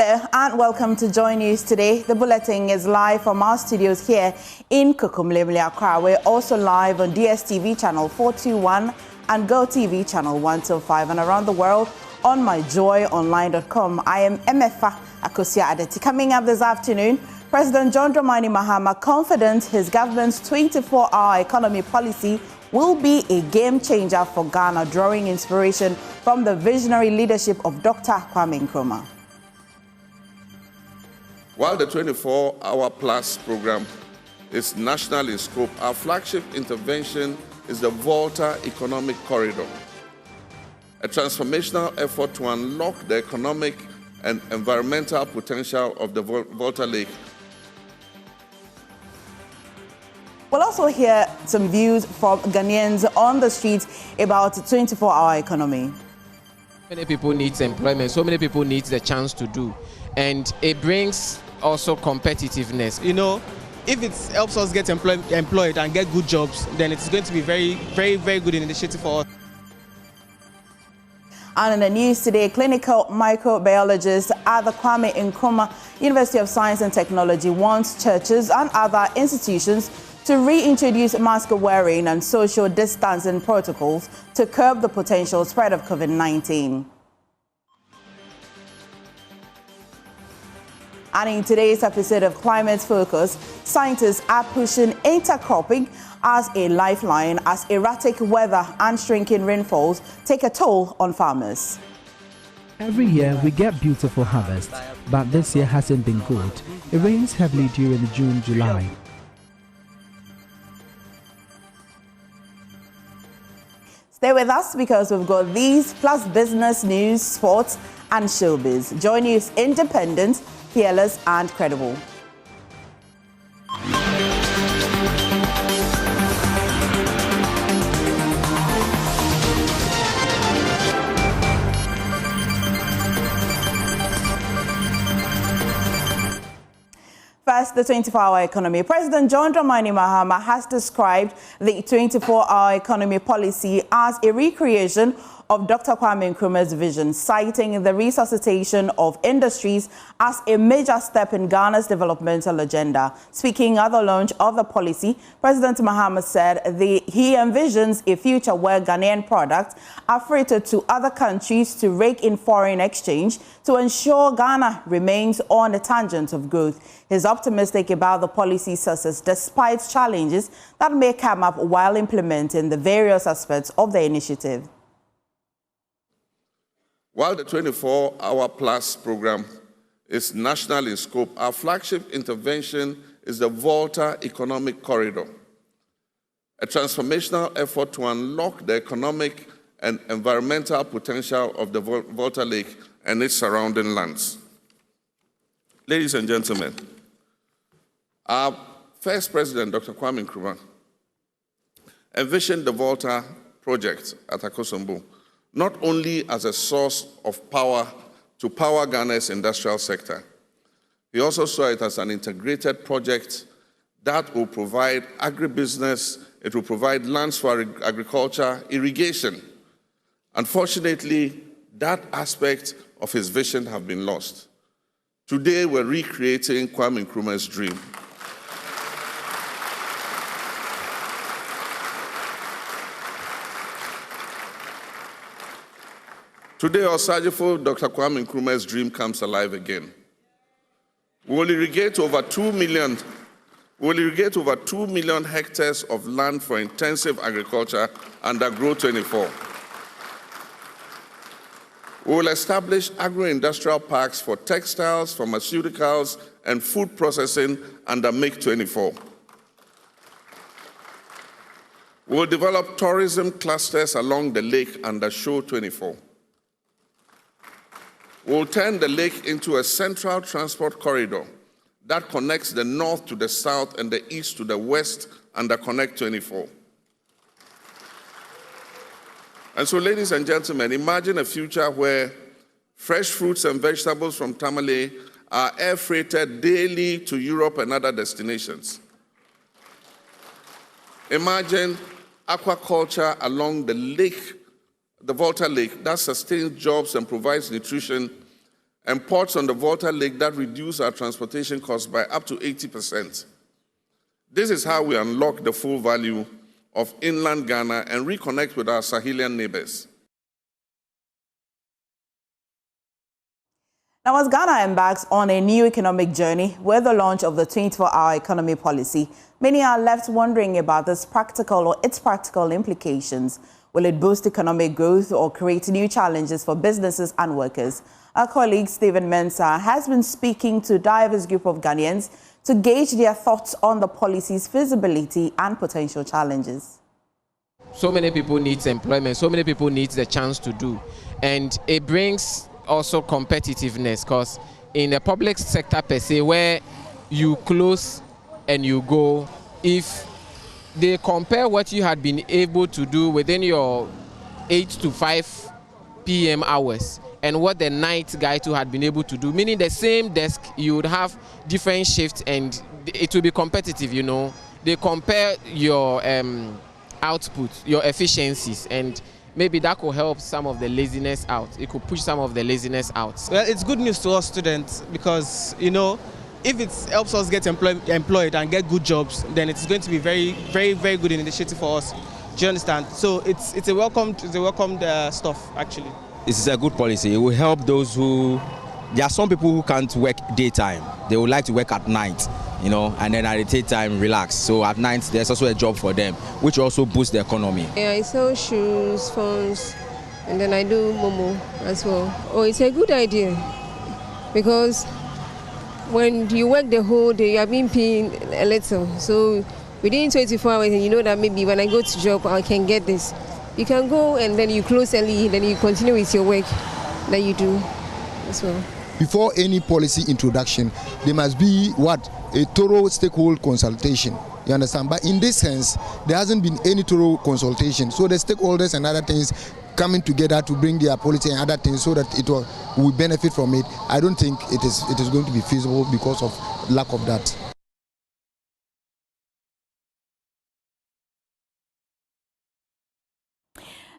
Hello and welcome to JoyNews Today. The bulletin is live from our studios here in Kukumlemle, Accra. We're also live on DSTV channel 421 and GoTV channel 125 and around the world on myjoyonline.com. I am MFA Akosia Adeti. Coming up this afternoon, President John Dramani Mahama confident his government's 24-hour economy policy will be a game changer for Ghana, drawing inspiration from the visionary leadership of Dr. Kwame Nkrumah. While the 24-hour plus program is national in scope, our flagship intervention is the Volta Economic Corridor, a transformational effort to unlock the economic and environmental potential of the Volta Lake. We'll also hear some views from Ghanaians on the streets about the 24-hour economy. Many people need employment, so many people need the chance to do, and it brings also competitiveness. You know, if it helps us get employed and get good jobs, then it's going to be very good initiative for us. And in the news today, clinical microbiologist at the Kwame Nkrumah University of Science and Technology wants churches and other institutions to reintroduce mask wearing and social distancing protocols to curb the potential spread of COVID-19. And in today's episode of Climate Focus, scientists are pushing intercropping as a lifeline as erratic weather and shrinking rainfalls take a toll on farmers. Every year we get beautiful harvests, but this year hasn't been good. It rains heavily during June-July. Stay with us because we've got these plus business news, sports and showbiz. JoyNews independent, fearless and credible. First, the 24-hour economy. President John Dramani Mahama has described the 24-hour economy policy as a recreation of Dr. Kwame Nkrumah's vision, citing the resuscitation of industries as a major step in Ghana's developmental agenda. Speaking at the launch of the policy, President Mahama said he envisions a future where Ghanaian products are freighted to other countries to rake in foreign exchange to ensure Ghana remains on a tangent of growth. He's optimistic about the policy success despite challenges that may come up while implementing the various aspects of the initiative. While the 24-hour plus program is national in scope, our flagship intervention is the Volta Economic Corridor, a transformational effort to unlock the economic and environmental potential of the Volta Lake and its surrounding lands. Ladies and gentlemen, our first president, Dr. Kwame Nkrumah, envisioned the Volta project at Akosombo not only as a source of power to power Ghana's industrial sector. He also saw it as an integrated project that will provide agribusiness, it will provide lands for agriculture, irrigation. Unfortunately, that aspect of his vision have been lost. Today, we're recreating Kwame Nkrumah's dream. Today, Osajifo, Dr. Kwame Nkrumah's dream comes alive again. We will irrigate over 2 million hectares of land for intensive agriculture under Grow 24. We will establish agro-industrial parks for textiles, pharmaceuticals, and food processing under Make 24. We will develop tourism clusters along the lake under Show 24. We'll turn the lake into a central transport corridor that connects the north to the south and the east to the west under Connect 24. And so, ladies and gentlemen, imagine a future where fresh fruits and vegetables from Tamale are air freighted daily to Europe and other destinations. Imagine aquaculture along the lake, the Volta Lake, that sustains jobs and provides nutrition and ports on the Volta Lake that reduce our transportation costs by up to 80%. This is how we unlock the full value of inland Ghana and reconnect with our Sahelian neighbors. Now, as Ghana embarks on a new economic journey with the launch of the 24-hour economy policy, many are left wondering about its practical implications. Will it boost economic growth or create new challenges for businesses and workers? Our colleague Stephen Mensah has been speaking to a diverse group of Ghanaians to gauge their thoughts on the policy's feasibility and potential challenges. So many people need employment, so many people need the chance to do. And it brings also competitiveness, because in the public sector per se, where you close and you go, if they compare what you had been able to do within your 8 to 5 p.m. hours and what the night guy too had been able to do, meaning the same desk, you would have different shifts and it will be competitive, you know. They compare your output, your efficiencies, and maybe that could help some of the laziness out. It could push some of the laziness out. Well, it's good news to us students because, you know, if it helps us get employed and get good jobs, then it's going to be very, very, very good initiative for us. Do you understand? So it's a welcomed stuff, actually. This is a good policy. It will help those who, there are some people who can't work daytime. They would like to work at night, you know, and then at the daytime relax. So at night there's also a job for them, which also boosts the economy. Yeah, I sell shoes, phones, and then I do Momo as well. Oh, it's a good idea because when you work the whole day, you are being paid a little. So within 24 hours, and you know that maybe when I go to job, I can get this. You can go and then you close early, then you continue with your work that you do as well. Before any policy introduction, there must be a thorough stakeholder consultation. You understand? But in this sense, there hasn't been any thorough consultation. So the stakeholders and other things coming together to bring their policy and other things so that it will benefit from it. I don't think it is going to be feasible because of lack of that.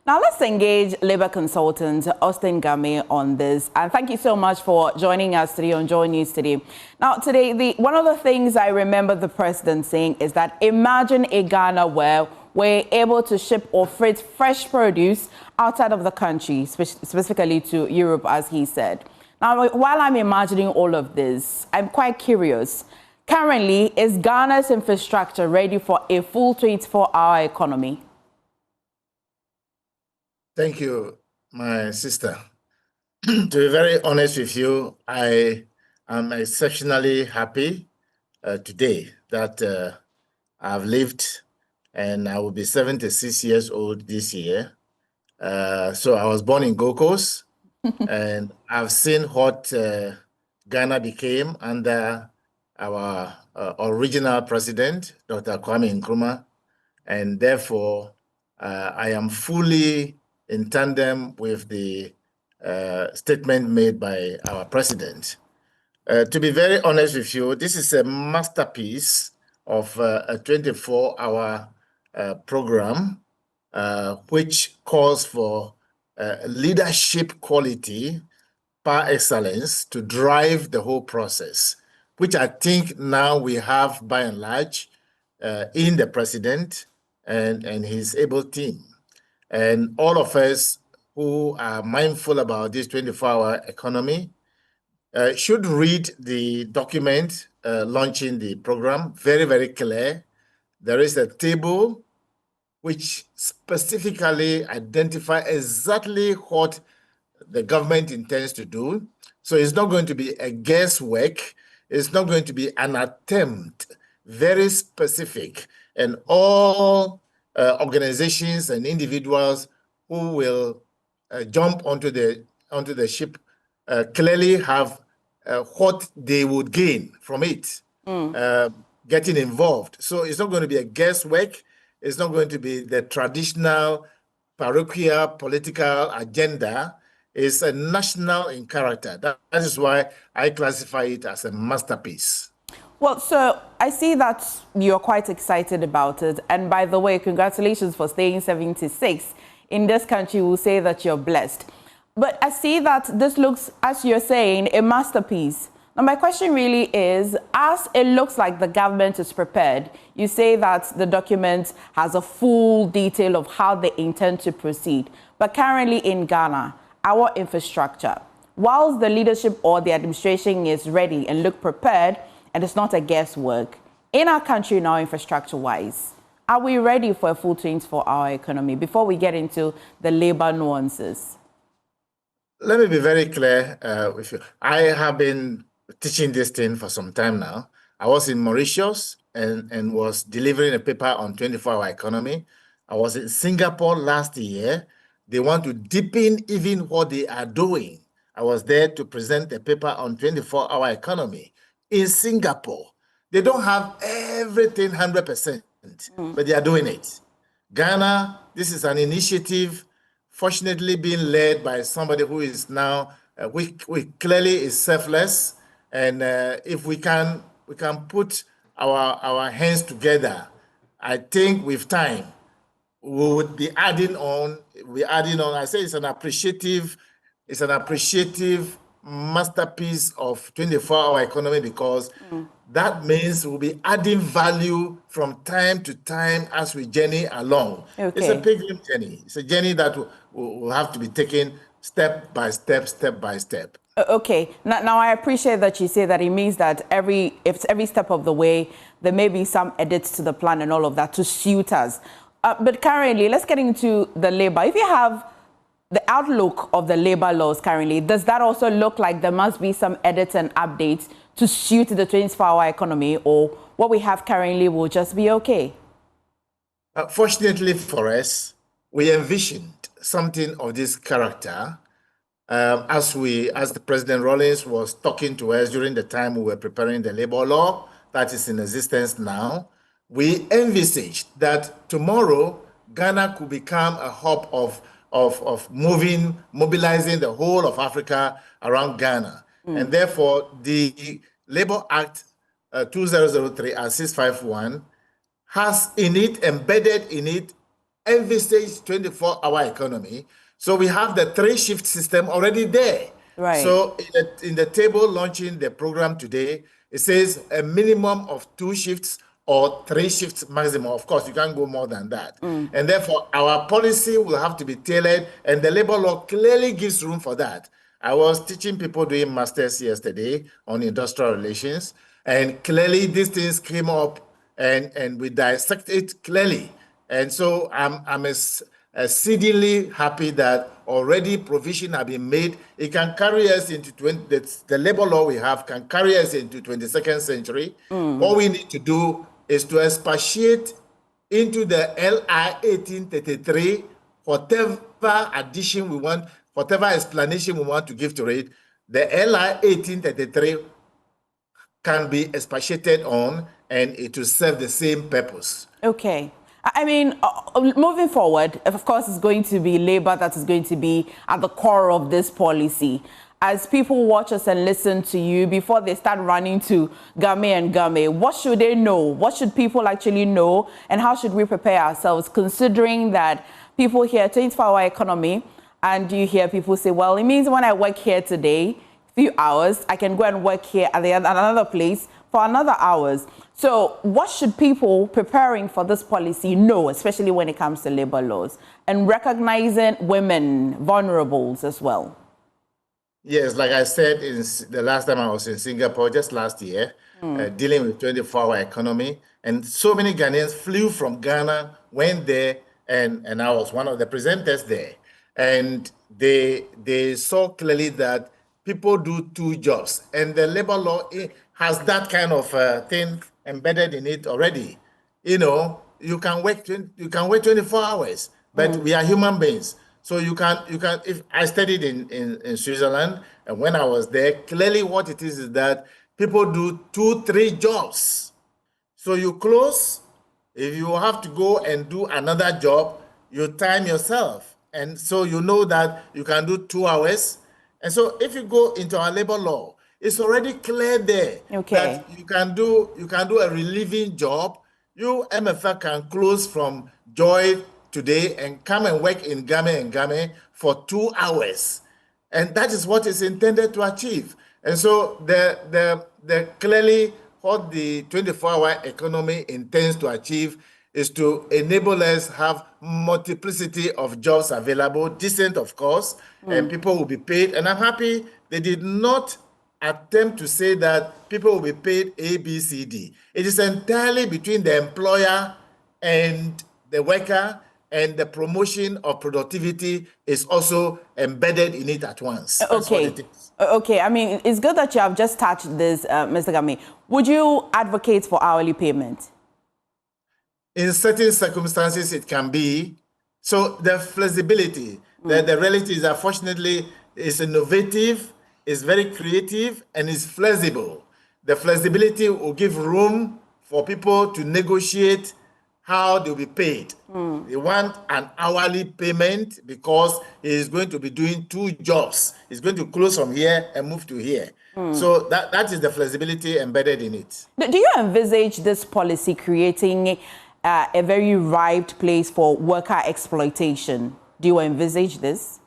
Now let's engage labor consultant Austin Game on this. And thank you so much for joining us today on JoyNews Today. Now today, one of the things I remember the president saying is that imagine a Ghana where we're able to ship or freight fresh produce outside of the country, specifically to Europe, as he said. Now, while I'm imagining all of this, I'm quite curious. Currently, is Ghana's infrastructure ready for a full 24-hour economy? Thank you, my sister. To be very honest with you, I am exceptionally happy today that I've lived, and I will be 76 years old this year. So I was born in Gold Coast, and I've seen what Ghana became under our original president, Dr. Kwame Nkrumah, and therefore I am fully in tandem with the statement made by our president. To be very honest with you, this is a masterpiece of a 24-hour program which calls for leadership quality par excellence to drive the whole process, which I think now we have by and large in the president and his able team. And all of us who are mindful about this 24-hour economy should read the document launching the program. Very, very clear. There is a table which specifically identifies exactly what the government intends to do. So it's not going to be a guesswork. It's not going to be an attempt. Very specific. And all organizations and individuals who will jump onto the ship clearly have what they would gain from it, getting involved. So it's not going to be a guesswork. It's not going to be the traditional parochial political agenda. It's a national in character. That is why I classify it as a masterpiece. Well, so I see that you're quite excited about it. And by the way, congratulations for staying 76. In this country, we'll say that you're blessed. But I see that this looks, as you're saying, a masterpiece. Now, my question really is, as it looks like the government is prepared, you say that the document has a full detail of how they intend to proceed. But currently in Ghana, our infrastructure, whilst the leadership or the administration is ready and look prepared, and it's not a guesswork, in our country now, infrastructure-wise, are we ready for a full 24-hour economy before we get into the labor nuances? Let me be very clear with you. I have been teaching this thing for some time now. I was in Mauritius and was delivering a paper on 24-hour economy. I was in Singapore last year. They want to deepen even what they are doing. I was there to present a paper on 24-hour economy in Singapore. They don't have everything 100%, but they are doing it. Ghana, this is an initiative fortunately being led by somebody who is now, we clearly is selfless. And if we can put our hands together, I think with time, we would be adding on. I say it's an appreciative masterpiece of 24-hour economy, because that means we'll be adding value from time to time as we journey along. Okay. It's a pilgrim journey. It's a journey that will have to be taken step by step, step by step. Okay. Now I appreciate that you say that it means that every step of the way, there may be some edits to the plan and all of that to suit us. But currently, let's get into the labor. If you have the outlook of the labor laws currently, does that also look like there must be some edits and updates to suit the 24-hour economy, or what we have currently will just be okay? Fortunately for us, we envisioned something of this character as the President Rawlings was talking to us during the time we were preparing the labor law that is in existence now. We envisaged that tomorrow Ghana could become a hub of mobilizing the whole of Africa around Ghana. And therefore, the Labor Act 2003 and 651 has in it, embedded in it, envisaged 24-hour economy. So we have the 3-shift system already there. Right. So in the table launching the program today, it says a minimum of 2 shifts or 3 shifts maximum. Of course, you can't go more than that. And therefore, our policy will have to be tailored, and the labor law clearly gives room for that. I was teaching people doing masters yesterday on industrial relations, and clearly these things came up, and we dissect it clearly. And so I'm exceedingly happy that already provision have been made. It can carry us into the labor law we have can carry us into 22nd century. What we need to do is to expatiate into the LI 1833, whatever addition we want, whatever explanation we want to give to it. The LI 1833 can be expatiated on, and it will serve the same purpose. Okay. I mean, moving forward, of course, it's going to be labor that is going to be at the core of this policy. As people watch us and listen to you, before they start running to Game, what should they know? What should people actually know? And how should we prepare ourselves, considering that people hear 24-hour economy, and you hear people say, well, it means when I work here today, few hours, I can go and work here at another place for another hours. So what should people preparing for this policy know, especially when it comes to labor laws, and recognizing women, vulnerables as well? Yes, like I said, the last time I was in Singapore, just last year, dealing with 24-hour economy, and so many Ghanaians flew from Ghana, went there, and I was one of the presenters there. And they saw clearly that people do 2 jobs, and the labor law has that kind of thing embedded in it already. You know, you can work 24 hours, but we are human beings. So you can. If I studied in Switzerland, and when I was there, clearly what it is that people do 2-3 jobs. So you close. If you have to go and do another job, you time yourself, and so you know that you can do 2 hours. And so if you go into our labor law, it's already clear there that you can do a relieving job. You MFA can close from Joy today and come and work in Game for 2 hours. And that is what is intended to achieve. And so clearly what the 24-hour economy intends to achieve is to enable us have multiplicity of jobs available, decent of course, and people will be paid. And I'm happy they did not attempt to say that people will be paid A, B, C, D. It is entirely between the employer and the worker, and the promotion of productivity is also embedded in it at once. That's what it is. Okay, I mean, it's good that you have just touched this, Mr. Kwame. Would you advocate for hourly payment? In certain circumstances, it can be. So the flexibility, the reality is that fortunately is innovative, is very creative, and is flexible. The flexibility will give room for people to negotiate how they'll be paid. They want an hourly payment because he is going to be doing 2 jobs. He's going to close from here and move to here. So that is the flexibility embedded in it. Do you envisage this policy creating a very ripe place for worker exploitation? Do you envisage this?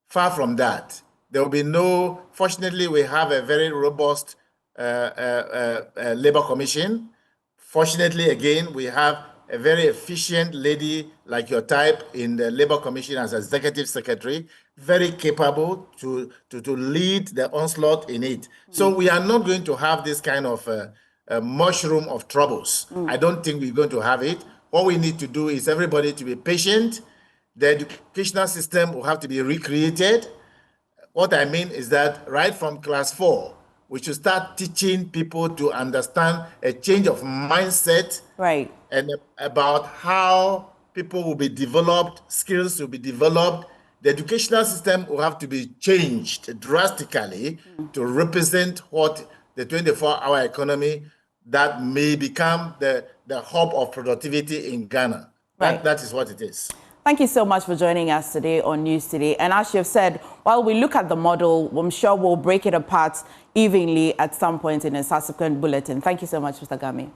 Far from that. There will be no, fortunately, we have a very robust Labor Commission. Fortunately, again, we have a very efficient lady like your type in the Labor Commission as Executive Secretary, very capable to lead the onslaught in it. So we are not going to have this kind of mushroom of troubles. I don't think we're going to have it. What we need to do is everybody to be patient. The educational system will have to be recreated. What I mean is that right from class 4, we should start teaching people to understand a change of mindset, right, and about how people will be developed, skills will be developed. The educational system will have to be changed drastically to represent what the 24-hour economy that may become the hub of productivity in Ghana. Right. That is what it is. Thank you so much for joining us today on News Today. And as you've said, while we look at the model, I'm sure we'll break it apart evenly at some point in a subsequent bulletin. Thank you so much, Mr. Kwame.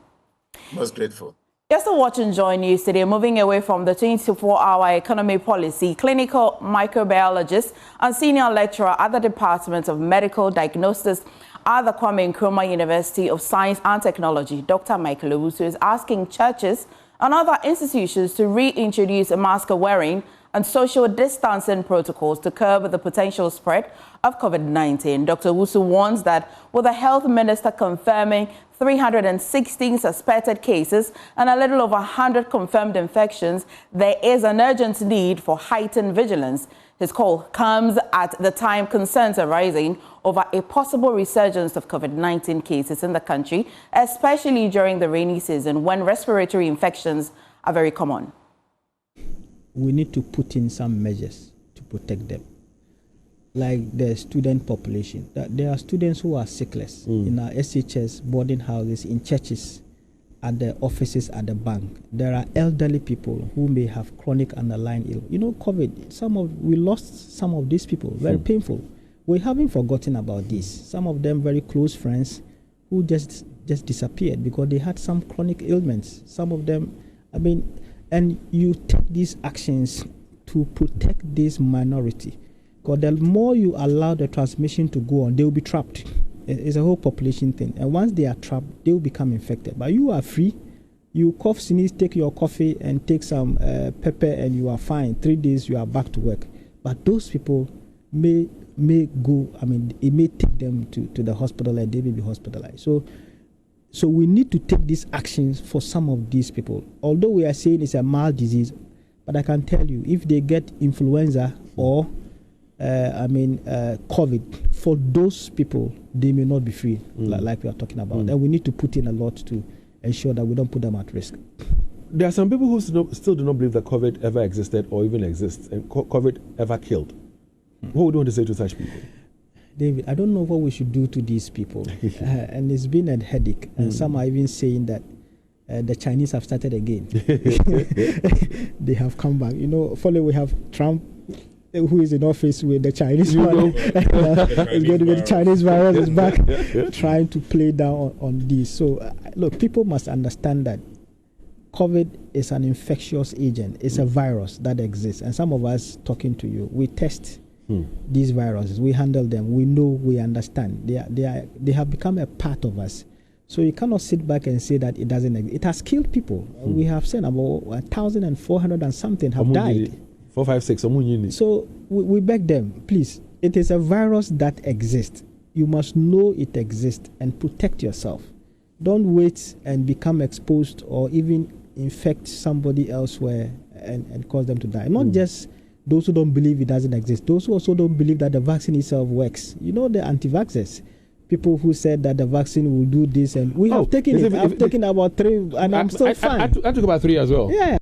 Most grateful. You're still watching Joy News Today. Moving away from the 24-hour economy policy, clinical microbiologist and senior lecturer at the Department of Medical Diagnostics at the Kwame Nkrumah University of Science and Technology, Dr. Michael Owusu, is asking churches and other institutions to reintroduce mask wearing and social distancing protocols to curb the potential spread of COVID-19. Dr. Owusu warns that with the health minister confirming 316 suspected cases and a little over 100 confirmed infections, there is an urgent need for heightened vigilance. His call comes at the time concerns are rising over a possible resurgence of COVID-19 cases in the country, especially during the rainy season when respiratory infections are very common. We need to put in some measures to protect them, like the student population. There are students who are sickless in our SHS, boarding houses, in churches, at the offices, at the bank. There are elderly people who may have chronic underlying ill. You know, COVID, we lost some of these people, very painful. We haven't forgotten about this. Some of them very close friends who just disappeared because they had some chronic ailments. Some of them, and you take these actions to protect this minority. Because the more you allow the transmission to go on, they will be trapped. It's a whole population thing. And once they are trapped, they will become infected. But you are free. You cough, sneeze, take your coffee and take some pepper and you are fine. 3 days, you are back to work. But those people may go, it may take them to the hospital and they may be hospitalized. So we need to take these actions for some of these people. Although we are saying it's a mild disease, but I can tell you, if they get influenza or COVID, for those people, they may not be free, like we are talking about. And we need to put in a lot to ensure that we don't put them at risk. There are some people who still do not believe that COVID ever existed or even exists, and COVID ever killed. What would you want to say to such people? David, I don't know what we should do to these people. And it's been a headache. And some are even saying that the Chinese have started again. They have come back. You know, finally we have Trump, who is in office with the Chinese virus. It's going to be the Chinese virus is back, trying to play down on this. So, look, people must understand that COVID is an infectious agent. It's a virus that exists. And some of us talking to you, we test These viruses, we handle them. We know, we understand. They have become a part of us. So you cannot sit back and say that it doesn't exist. It has killed people. We have seen about 1,400 and something have died. 4, 5, 6. So we beg them, please. It is a virus that exists. You must know it exists and protect yourself. Don't wait and become exposed or even infect somebody elsewhere and cause them to die. Not just those who don't believe it doesn't exist. Those who also don't believe that the vaccine itself works. You know, the anti-vaxxers, people who said that the vaccine will do this, and we have taken it. I've taken about 3, and I'm still fine. I took about 3 as well. Yeah.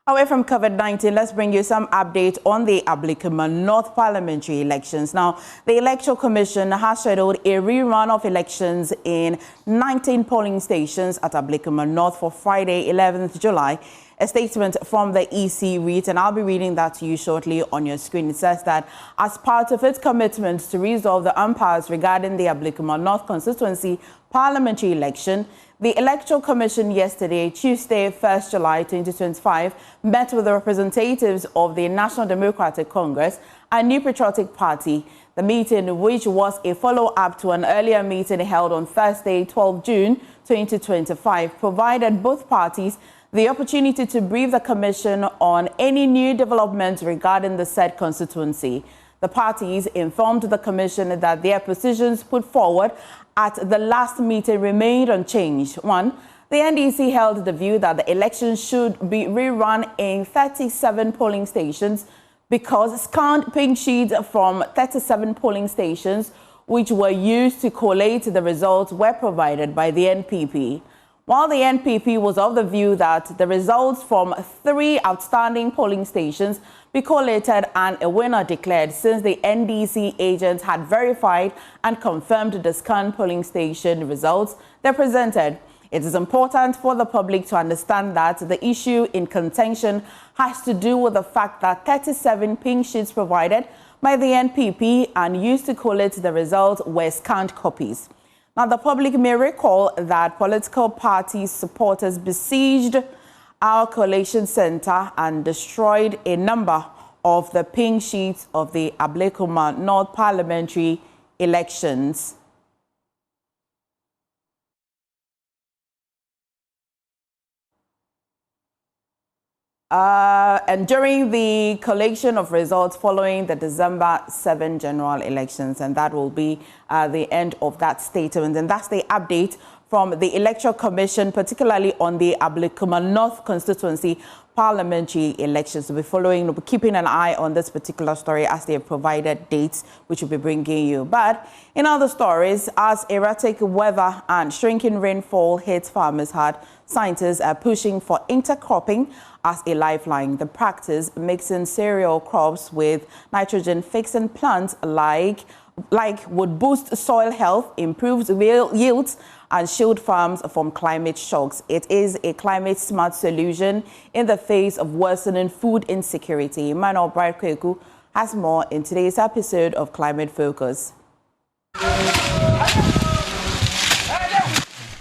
Away from COVID-19, let's bring you some update on the Ablekuma North parliamentary elections. Now, the Electoral Commission has scheduled a rerun of elections in 19 polling stations at Ablekuma North for Friday, 11th July. A statement from the EC reads, and I'll be reading that to you shortly on your screen. It says that as part of its commitment to resolve the impasse regarding the Ablekuma North constituency parliamentary election, the Electoral Commission yesterday, Tuesday, 1st July 2025, met with the representatives of the National Democratic Congress and New Patriotic Party. The meeting, which was a follow-up to an earlier meeting held on Thursday, 12 June 2025, provided both parties the opportunity to brief the Commission on any new developments regarding the said constituency. The parties informed the Commission that their positions put forward at the last meeting remained unchanged. 1. The NDC held the view that the election should be rerun in 37 polling stations because scanned pink sheets from 37 polling stations which were used to collate the results were provided by the NPP. While the NPP was of the view that the results from 3 outstanding polling stations be collated and a winner declared, since the NDC agents had verified and confirmed the scanned polling station results they presented. It is important for the public to understand that the issue in contention has to do with the fact that 37 pink sheets provided by the NPP and used to collate the results were scanned copies. Now, the public may recall that political party supporters besieged our collation center and destroyed a number of the pink sheets of the Ablekuma North parliamentary elections. And during the collation of results following the December 7 general elections, and that will be the end of that statement. And that's the update from the Electoral Commission, particularly on the Ablekuma North constituency parliamentary elections. We'll be following, we'll be keeping an eye on this particular story as they have provided dates, which we'll be bringing you. But in other stories, as erratic weather and shrinking rainfall hits farmers hard, scientists are pushing for intercropping as a lifeline. The practice, mixing cereal crops with nitrogen-fixing plants like would boost soil health, improves yields, and shield farms from climate shocks. It is a climate-smart solution in the face of worsening food insecurity. Emmanuel Bright-Kweku has more in today's episode of Climate Focus.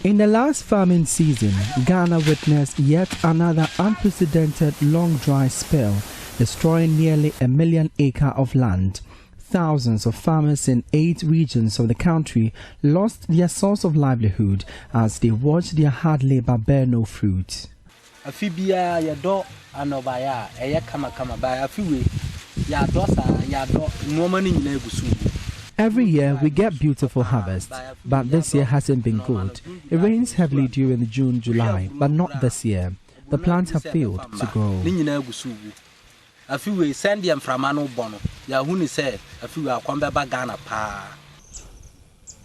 In the last farming season, Ghana witnessed yet another unprecedented long dry spell, destroying nearly 1 million acres of land. Thousands of farmers in 8 regions of the country lost their source of livelihood as they watched their hard labor bear no fruit. Every year we get beautiful harvests, but this year hasn't been good. It rains heavily during June, July, but not this year. The plants have failed to grow.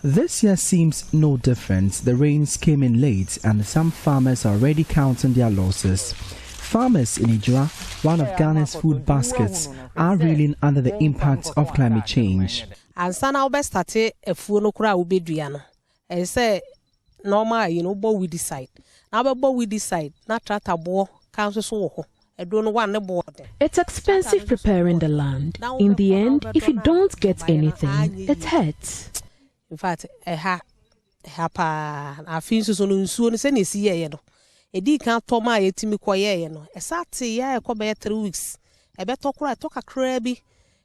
This year seems no different. The rains came in late and some farmers are already counting their losses. Farmers in Ijua, one of Ghana's food baskets, are reeling under the impact of climate change. And son Albert started a phone will be Diana. I say normal, but we decide. Now, but we decide not try to bore council so. I don't know one about it. It's expensive preparing the land. In the end, if you don't get anything, it hurts. In fact, I feel so soon as any see. A D can't tell my 8 me quiet. A Saturday, I come by 3 weeks. Ebeto kura to kakra bi.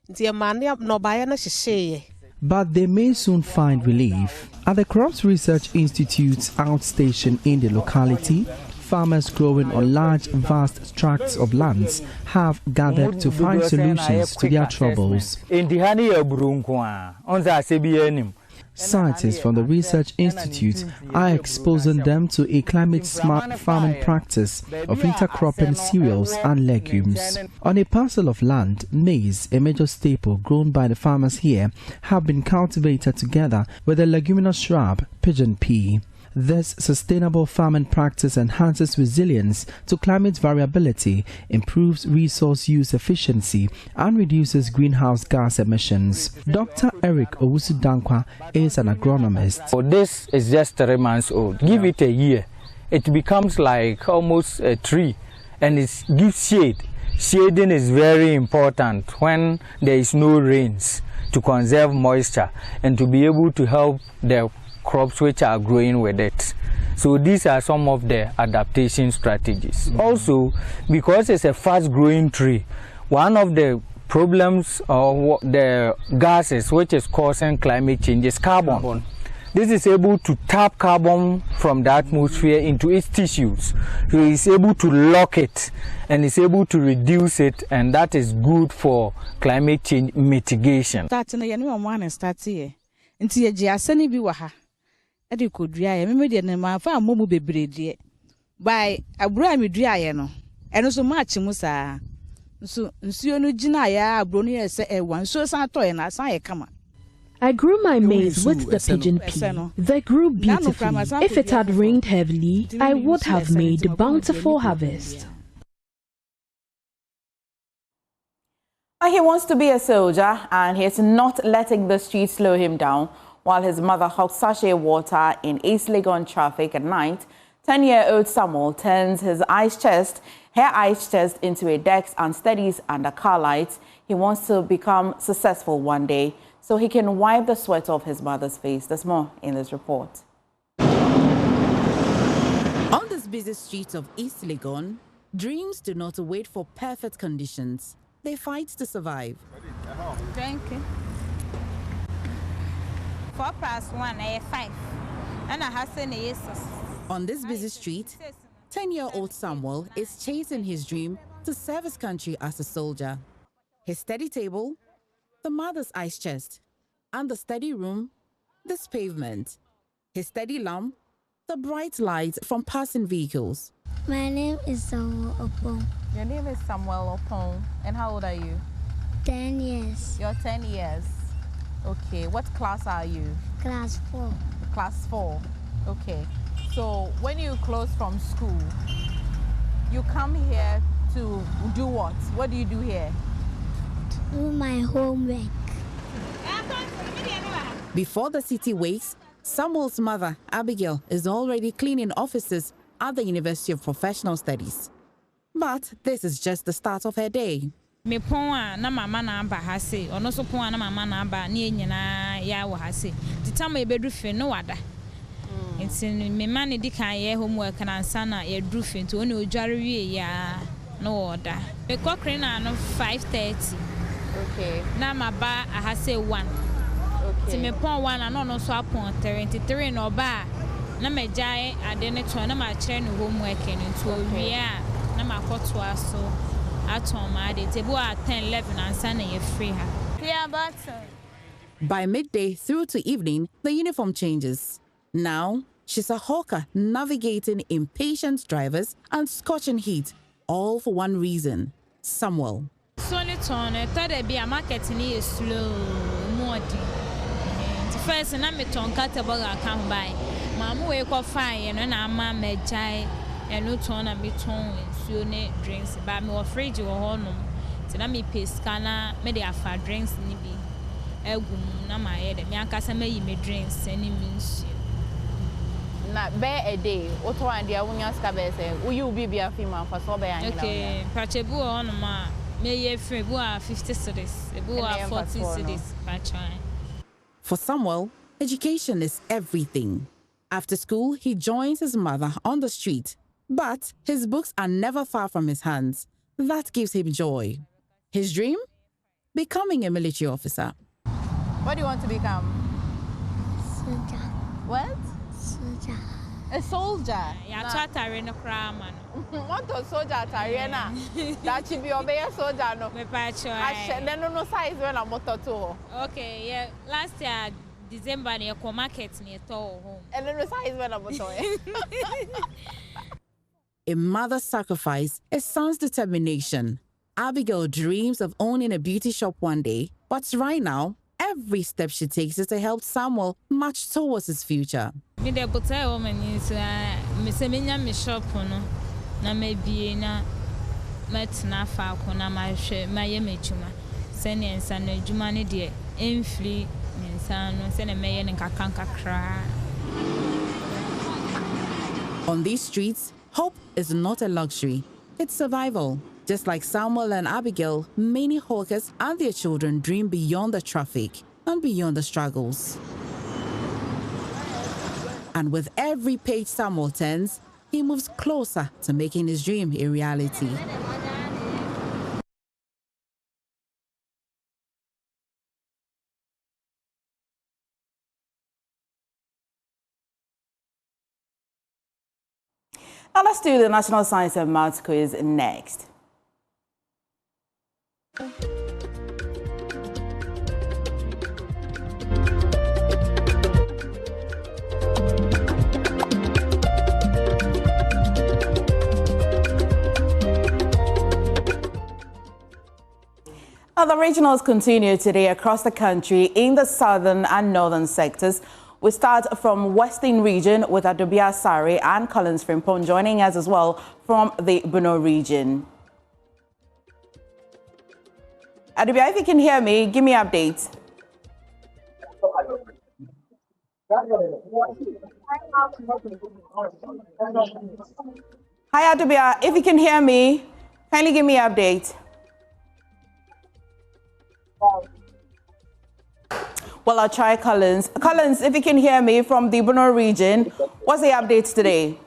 Nti e mane no baye na hyehye. But they may soon find relief. At the Crops Research Institute's outstation in the locality, farmers growing on large, vast tracts of lands have gathered to find solutions to their troubles. Scientists from the Research Institute are exposing them to a climate-smart farming practice of intercropping cereals and legumes. On a parcel of land, maize, a major staple grown by the farmers here, have been cultivated together with a leguminous shrub, pigeon pea. This sustainable farming practice enhances resilience to climate variability, improves resource use efficiency, and reduces greenhouse gas emissions. Dr. Eric Owusu-Dankwa is an agronomist. So this is just 3 months old. Give it a year, it becomes like almost a tree, and it gives shade. Shading is very important when there is no rains, to conserve moisture and to be able to help the crops which are growing with it. So these are some of the adaptation strategies. Also, because it's a fast growing tree, one of the problems or the gases which is causing climate change is carbon. This is able to tap carbon from the atmosphere into its tissues. So it's able to lock it and it's able to reduce it, and that is good for climate change mitigation. Edi kodua ye me de na fa amomu bebrede by abura me dua ye no eno so match mu saa nsuo no gina ya abro no ye se ewa nsuo san to ye na san ye kama. I grew my maize with the pigeon pea. They grew beautifully. If it had rained heavily, I would have made a bountiful harvest. He wants to be a soldier, and he's not letting the streets slow him down. While his mother hogs sachet water in East Legon traffic at night, 10-year-old Samuel turns her ice chest into a desk and studies under car lights. He wants to become successful one day so he can wipe the sweat off his mother's face. There's more in this report. On this busy streets of East Legon, dreams do not wait for perfect conditions. They fight to survive. Thank you. 4 + 1 is 5. And I have seen Jesus. On this busy street, 10-year-old Samuel is chasing his dream to serve his country as a soldier. His study table, the mother's ice chest, and the study room, this pavement. His study lamp, the bright lights from passing vehicles. My name is Samuel Opong. Your name is Samuel Opong. And how old are you? 10 years. You're 10 years. Okay, what class are you? Class 4. Class 4. Okay. So when you close from school, you come here to do what? What do you do here? Do my homework. Before the city wakes, Samuel's mother, Abigail, is already cleaning offices at the University of Professional Studies. But this is just the start of her day. Me pon na mama na aba ha se ono so pon na mama na aba na enyina ya wo ha se titam e bedu fe no wada nti me ma ne di kan ye homework na ansa na ye dru fe nti oni odware wie ya no wada me kokre na no 5:30. Okay, na maba ha se 1. Okay, ti me pon 1 na no so apon 33 no ba na me jai ade ne to na ma kire no homework ni nti owie a na makoto aso. By midday through to evening, the uniform changes. Now, she's a hawker navigating impatient drivers and scorching heat, all for one reason: Samuel. First, I'm a ton catable account by Mamma wake up fine and I'm a jai and no ton and be tone. Drinks, but I'm afraid you are home. So let me pay scanner, maybe I for drinks, maybe. Na my head, me and Casamay me drinks, any means. Not bear a day, what one dear when you're scabbers, will you be a female for so bad? Okay, Pachebu on ma, may ye free boa 50 cities, a boa 40 cities, Patchine. For Samuel, education is everything. After school, he joins his mother on the street. But his books are never far from his hands. That gives him joy. His dream? Becoming a military officer. What do you want to become? Soldier. What? Soldier. A soldier. Yeah, chatare no crama. Want a soldier Tariana? That should be obey a soldier no. Me pacho. Then no size when I'm motor too. Okay, yeah. Last year December near market near to home. And then the size when I'm motor. A mother's sacrifice, a son's determination. Abigail dreams of owning a beauty shop one day, but right now, every step she takes is to help Samuel march towards his future. Midday buta woman is me se menya me shop no na mabie na metna fa ko na ma hwe maye mejuma se ne nsa na adwuma ne de emfiri nsa no se ne meye ne kakra. On these streets, hope is not a luxury, it's survival. Just like Samuel and Abigail, many hawkers and their children dream beyond the traffic and beyond the struggles. And with every page Samuel turns, he moves closer to making his dream a reality. Now let's do the National Science and Maths quiz next. The regionals continue today across the country in the southern and northern sectors. We start from Western region with Adobia Sari and Collins Frimpong joining us as well from the Bono region. Adobia, if you can hear me, give me updates. Hi Adobia, if you can hear me, kindly give me an update. Well, I'll try Collins. Collins, if you can hear me from the Bono region, what's the update today?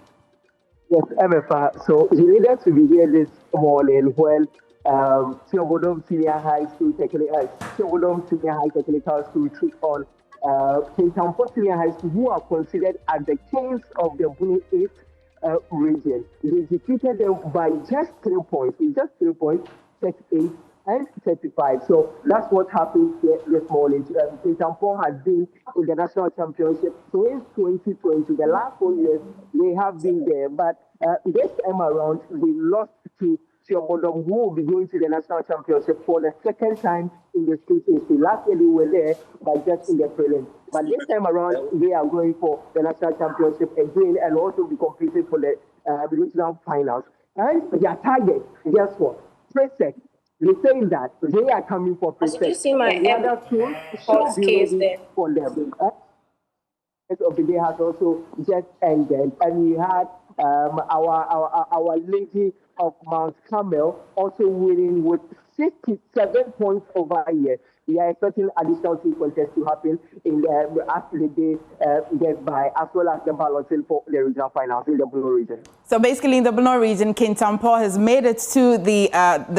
Yes, MFA. So you needed to be here this morning when Tiobodom Senior High School Technical School took on Kintampo Senior High School, who are considered as the kings of the Bono 8 region. They defeated them by just 3 points. It's just 3 points, 38 and 35. So that's what happened here this morning. Kintampo has been in the national championship since 2020. The last 4 years they have been there, but this time around we lost to Tiobodom, who will be going to the national championship for the second time in the state history. Last year they were there, but just in the prelims. But this time around they are going for the national championship again and also be competing for the regional finals. And their target, guess what? Prefect. They're saying that they are coming for prefect. You see my the other two should be ready for them. Of the day has also just ended, and we had our Lady of Mount Carmel also winning with 67 points over a year. We are expecting additional 2 contests to happen in after the day gets by, as well as the balloting for the regional finals in the Bono region. So basically, in the Bono region, Kintampo has made it to the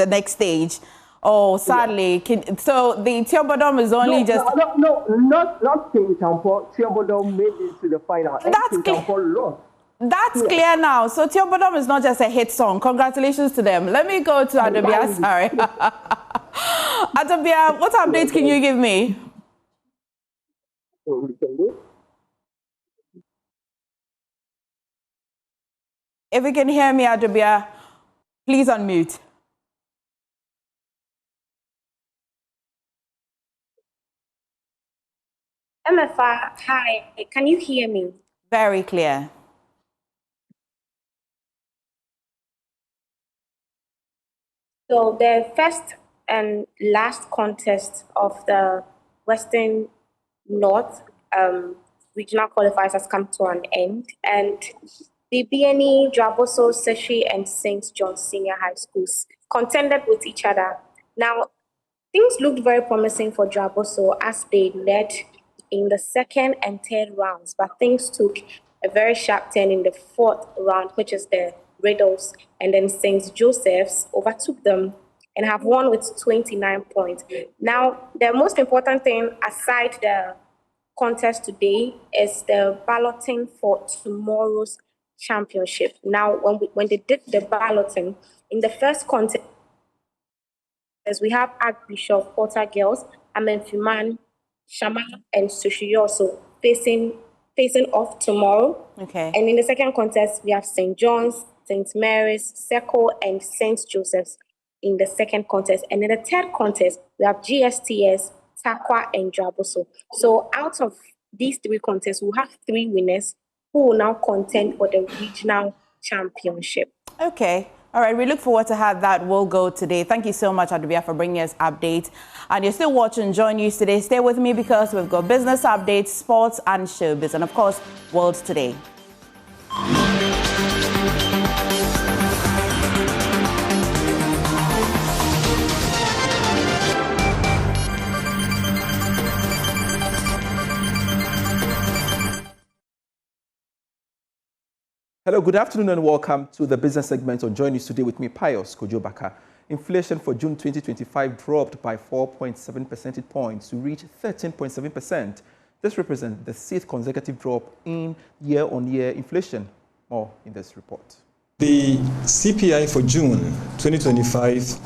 next stage. Oh, sadly. Yeah. So the Tiobodom is only not Kintampo. Tiobodom made it to the final. That's clear. That's clear now. So Tiobodom is not just a hit song. Congratulations to them. Let me go to Adobia. Sorry. Adobia, what updates can you give me? If you can hear me, Adobia, please unmute. MFA, hi. Can you hear me? Very clear. So the first and last contest of the Western North regional qualifiers has come to an end, and the BNE, Draboso, Seshi, and St. John Senior High Schools contended with each other. Now, things looked very promising for Draboso as they led in the second and third rounds, but things took a very sharp turn in the fourth round, which is the riddles, and then St. Joseph's overtook them and have won with 29 points. Now, the most important thing aside the contest today is the balloting for tomorrow's championship. Now, when they did the balloting, in the first contest, we have Archbishop Porter Girls, Amenfiman, Shama, and Sushiyoso facing off tomorrow. Okay. And in the second contest, we have St. John's, St. Mary's, Seco, and St. Joseph's in the second contest. And in the third contest, we have GSTS, Takwa, and Draboso. So out of these three contests, we'll have three winners who will now contend for the regional championship. Okay. All right, we look forward to how that will go today. Thank you so much, Adubia, for bringing us updates. And you're still watching Joy News Today. Stay with me because we've got business updates, sports, and showbiz, and of course, World Today. Hello, good afternoon and welcome to the business segment on Joy News Today with me, Pius Kojobaka. Inflation for June 2025 dropped by 4.7 percentage points to reach 13.7%. This represents the 6th consecutive drop in year-on-year inflation. More in this report. The CPI for June 2025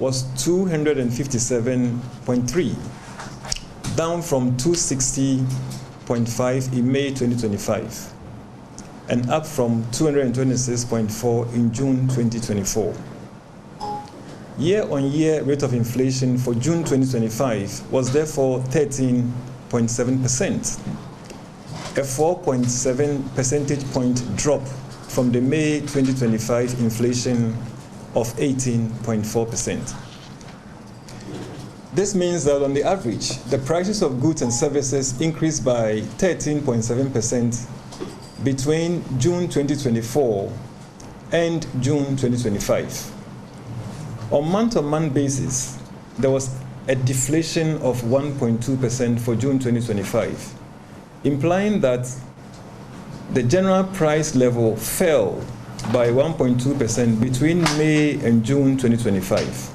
was 257.3, down from 260.5 in May 2025. And up from 226.4 in June 2024. Year-on-year rate of inflation for June 2025 was therefore 13.7%, a 4.7 percentage point drop from the May 2025 inflation of 18.4%. This means that on the average, the prices of goods and services increased by 13.7% between June 2024 and June 2025. On month-on-month basis, there was a deflation of 1.2% for June 2025, implying that the general price level fell by 1.2% between May and June 2025.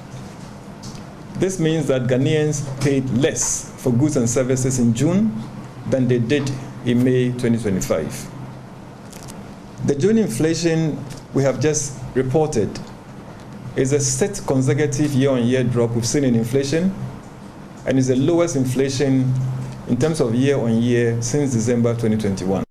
This means that Ghanaians paid less for goods and services in June than they did in May 2025. The June inflation we have just reported is the 6th consecutive year-on-year drop we've seen in inflation and is the lowest inflation in terms of year-on-year since December 2021.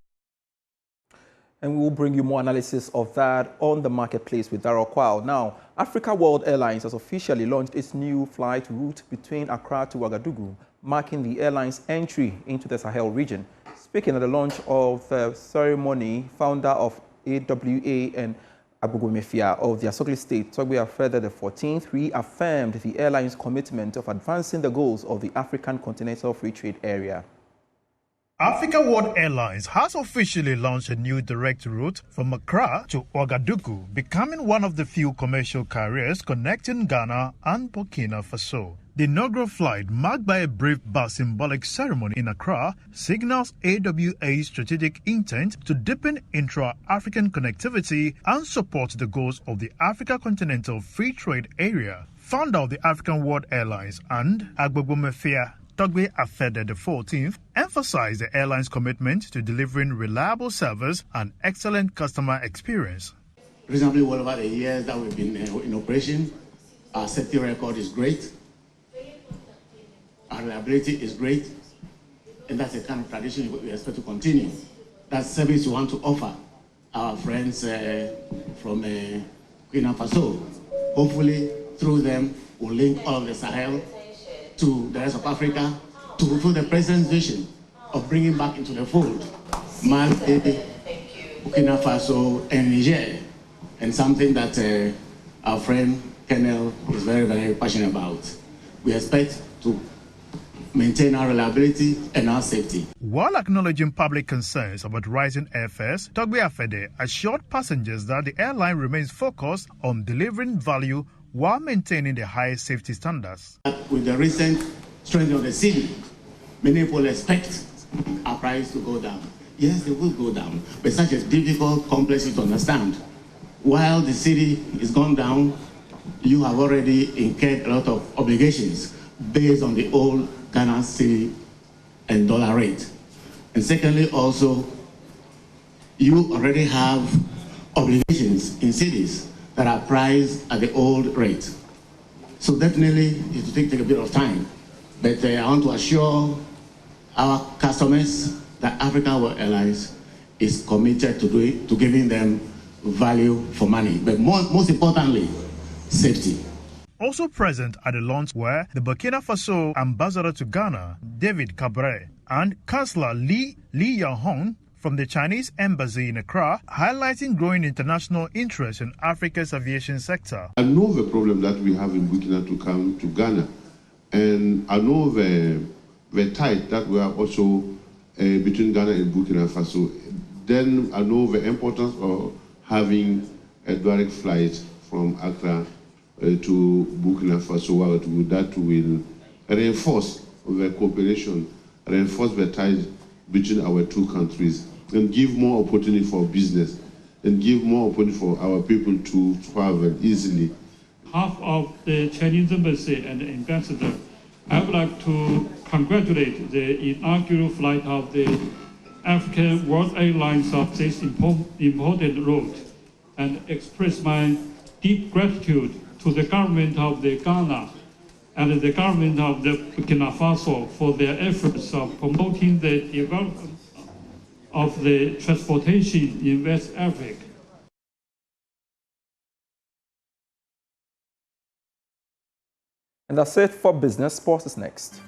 And we will bring you more analysis of that on the marketplace with Darryl Kwao. Now, Africa World Airlines has officially launched its new flight route between Accra to Ouagadougou, marking the airline's entry into the Sahel region. Speaking at the launch of the ceremony, founder of AWA and Agbogbo of the Asokli State, Togbe Afede XIV, reaffirmed the airline's commitment of advancing the goals of the African Continental Free Trade Area. Africa World Airlines has officially launched a new direct route from Accra to Ouagadougou, becoming one of the few commercial carriers connecting Ghana and Burkina Faso. The inaugural flight, marked by a brief but symbolic ceremony in Accra, signals AWA's strategic intent to deepen intra-African connectivity and support the goals of the Africa Continental Free Trade Area. Founder of the African World Airlines and Agbogbo Togbe Afede XIV emphasized the airline's commitment to delivering reliable service and excellent customer experience. Reasonably well over the years that we've been in operation, our safety record is great, our reliability is great, and that's the kind of tradition we expect to continue. That service we want to offer our friends from Burkina Faso. Hopefully, through them, we'll link all of the Sahel to the rest of Africa to fulfill the president's vision of bringing back into the fold Mali, Burkina Faso, and Niger, and something that our friend Colonel is very, very passionate about. We expect to maintain our reliability and our safety. While acknowledging public concerns about rising airfares, Togbe Afede assured passengers that the airline remains focused on delivering value while maintaining the highest safety standards. With the recent strength of the city, many people expect our price to go down. Yes, they will go down, but such a difficult, complex to understand. While the city is gone down, you have already incurred a lot of obligations based on the old Ghana cedi and dollar rate. And secondly, also, you already have obligations in cedis that are priced at the old rate. So definitely it will take a bit of time. But I want to assure our customers that Africa World Airlines is committed to giving them value for money. But most importantly, safety. Also present at the launch were the Burkina Faso ambassador to Ghana, David Cabre, and Chancellor Li Yanhong from the Chinese embassy in Accra, highlighting growing international interest in Africa's aviation sector. I know the problem that we have in Burkina to come to Ghana, and I know the tie that we are also between Ghana and Burkina Faso. Then I know the importance of having a direct flight from Accra to Burkina Faso. That will reinforce the cooperation, reinforce the ties between our two countries, and give more opportunity for business, and give more opportunity for our people to travel easily. Half of the Chinese embassy and the ambassador, I would like to congratulate the inaugural flight of the African World Airlines of this important route, and express my deep gratitude to the government of the Ghana and the government of the Burkina Faso for their efforts of promoting the development of the transportation in West Africa. And that's it for Business. Sports is next.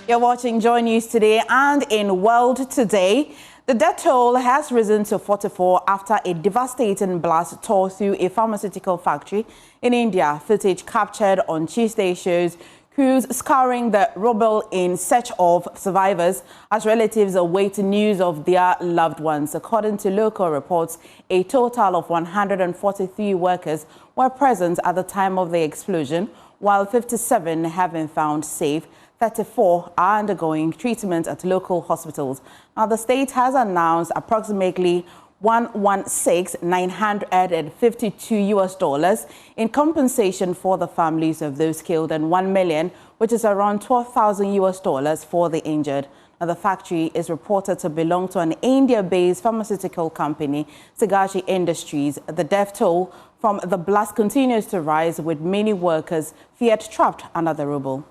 You're watching Joy News Today, and in World Today, the death toll has risen to 44 after a devastating blast tore through a pharmaceutical factory in India. Footage captured on Tuesday shows crews scouring the rubble in search of survivors as relatives await news of their loved ones. According to local reports, a total of 143 workers were present at the time of the explosion, while 57 have been found safe. 34 are undergoing treatment at local hospitals. Now, the state has announced approximately $116,952 in compensation for the families of those killed, and $1 million, which is around $12,000 for the injured. Now, the factory is reported to belong to an India-based pharmaceutical company, Sagashi Industries. The death toll from the blast continues to rise, with many workers feared trapped under the rubble.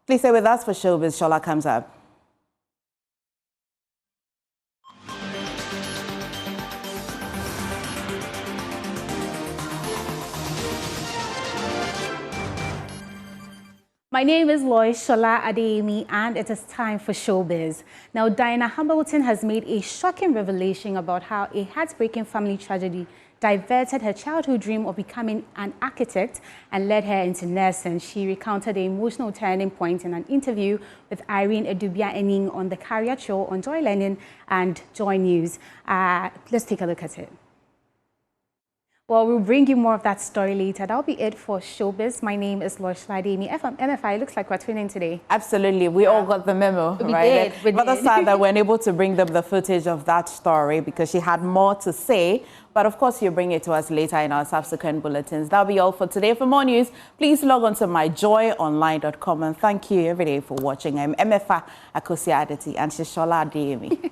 Please stay with us for Showbiz. Shola comes up. My name is Lois Shola Adeyemi, and it is time for Showbiz. Now, Diana Hamilton has made a shocking revelation about how a heartbreaking family tragedy diverted her childhood dream of becoming an architect and led her into nursing. She recounted the emotional turning point in an interview with Irene Edubia-Ening on the Career Show on Joy Learning and Joy News. Let's take a look at it. Well, we'll bring you more of that story later. That'll be it for Showbiz. My name is Lois Lademi. MFI, it looks like we're tuning in today. Absolutely. We all got the memo, right? We but did. sad that we're unable to bring them the footage of that story because she had more to say. But of course, you'll bring it to us later in our subsequent bulletins. That'll be all for today. For more news, please log on to myjoyonline.com. And thank you every day for watching. I'm MFA Akosi Adeti and Shishola Adeyemi.